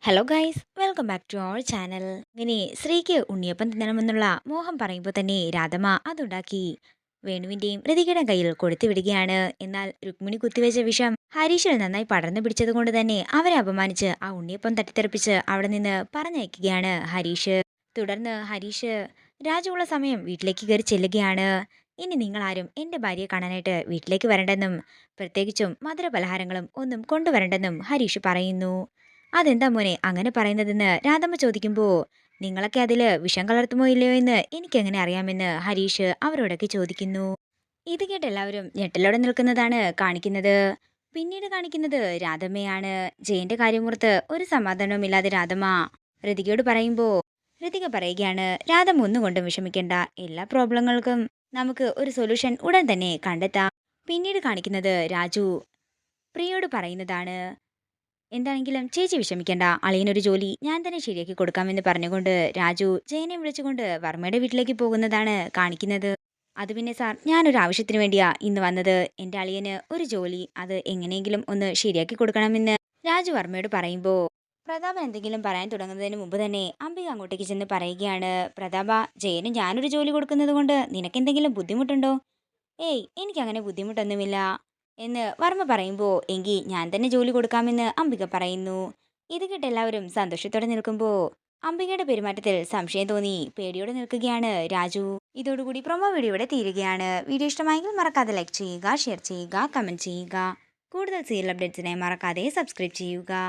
Hello guys, welcome back to our channel. ഇനി ശ്രീക്ക് ഉണ്ണിയപ്പം തിന്നണമെന്നുള്ള മോഹം പറയുമ്പോൾ തന്നെ രാധമ്മ അതുണ്ടാക്കി വേണുവിന്റെയും ഋതികയുടെ കയ്യിൽ കൊടുത്തു വിടുകയാണ്. എന്നാൽ രുക്മിണി കുത്തിവെച്ച വിഷം ഹരീഷിൽ നന്നായി പടർന്നു പിടിച്ചതുകൊണ്ട് തന്നെ അവരെ അപമാനിച്ച് ആ ഉണ്ണിയപ്പം തട്ടിത്തെറിപ്പിച്ച് അവിടെ നിന്ന് പറഞ്ഞയക്കുകയാണ് ഹരീഷ്. തുടർന്ന് ഹരീഷ് രാജുവുള്ള സമയം വീട്ടിലേക്ക് കയറി ചെല്ലുകയാണ്. ഇനി നിങ്ങളാരും എൻ്റെ ഭാര്യയെ കാണാനായിട്ട് വീട്ടിലേക്ക് വരണ്ടെന്നും പ്രത്യേകിച്ചും മധുര പലഹാരങ്ങളും ഒന്നും കൊണ്ടുവരണ്ടെന്നും ഹരീഷ് പറയുന്നു. അതെന്താ മോനെ അങ്ങനെ പറയുന്നതെന്ന് രാധമ്മ ചോദിക്കുമ്പോൾ നിങ്ങളൊക്കെ അതിൽ വിഷം കലർത്തുമോ ഇല്ലയോ എന്ന് എനിക്കെങ്ങനെ അറിയാമെന്ന് ഹരീഷ് അവരോടൊക്കെ ചോദിക്കുന്നു. ഇത് കേട്ട് എല്ലാവരും ഞെട്ടലോടെ നിൽക്കുന്നതാണ് കാണിക്കുന്നത്. പിന്നീട് കാണിക്കുന്നത് രാധമ്മയാണ്. ജയന്റെ കാര്യമോർത്ത് ഒരു സമാധാനവുമില്ലാതെ രാധമ്മ ഋതികയോട് പറയുമ്പോൾ ഋതിക പറയുകയാണ്, രാധമ്മ ഒന്നും കൊണ്ടും വിഷമിക്കേണ്ട, എല്ലാ പ്രോബ്ലങ്ങൾക്കും നമുക്ക് ഒരു സൊല്യൂഷൻ ഉടൻ തന്നെ കണ്ടെത്താം. പിന്നീട് കാണിക്കുന്നത് രാജു പ്രിയോട് പറയുന്നതാണ്, എന്താണെങ്കിലും ചേച്ചി വിഷമിക്കേണ്ട, അളിയനൊരു ജോലി ഞാൻ തന്നെ ശരിയാക്കി കൊടുക്കാമെന്ന് പറഞ്ഞുകൊണ്ട് രാജു ജയനെ വിളിച്ചുകൊണ്ട് വർമ്മയുടെ വീട്ടിലേക്ക് പോകുന്നതാണ് കാണിക്കുന്നത്. അത് പിന്നെ സാർ, ഞാനൊരു ആവശ്യത്തിന് വേണ്ടിയാ ഇന്ന് വന്നത്. എൻ്റെ അളിയന് ഒരു ജോലി അത് എങ്ങനെയെങ്കിലും ഒന്ന് ശരിയാക്കി കൊടുക്കണമെന്ന് രാജു വർമ്മയോട് പറയുമ്പോൾ പ്രതാപൻ എന്തെങ്കിലും പറയാൻ തുടങ്ങുന്നതിന് മുമ്പ് തന്നെ അംബിക അങ്ങോട്ടേക്ക് ചെന്ന് പറയുകയാണ്, പ്രതാപ, ജയന് ഞാനൊരു ജോലി കൊടുക്കുന്നത് കൊണ്ട് നിനക്കെന്തെങ്കിലും ബുദ്ധിമുട്ടുണ്ടോ? ഏയ്, എനിക്കങ്ങനെ ബുദ്ധിമുട്ടൊന്നുമില്ല എന്ന് വർമ്മ പറയുമ്പോൾ എങ്കിൽ ഞാൻ തന്നെ ജോലി കൊടുക്കാമെന്ന് അംബിക പറയുന്നു. ഇത് കേട്ട് എല്ലാവരും സന്തോഷത്തോടെ നിൽക്കുമ്പോൾ അംബികയുടെ പെരുമാറ്റത്തിൽ സംശയം തോന്നി പേടിയോടെ നിൽക്കുകയാണ് രാജു. ഇതോടുകൂടി പ്രൊമോ വീഡിയോ ഇവിടെ തീരുകയാണ്. വീഡിയോ ഇഷ്ടമായെങ്കിൽ മറക്കാതെ ലൈക്ക് ചെയ്യുക, ഷെയർ ചെയ്യുക, കമൻറ്റ് ചെയ്യുക. കൂടുതൽ സീരിയൽ അപ്ഡേറ്റ്സിനായി മറക്കാതെ സബ്സ്ക്രൈബ് ചെയ്യുക.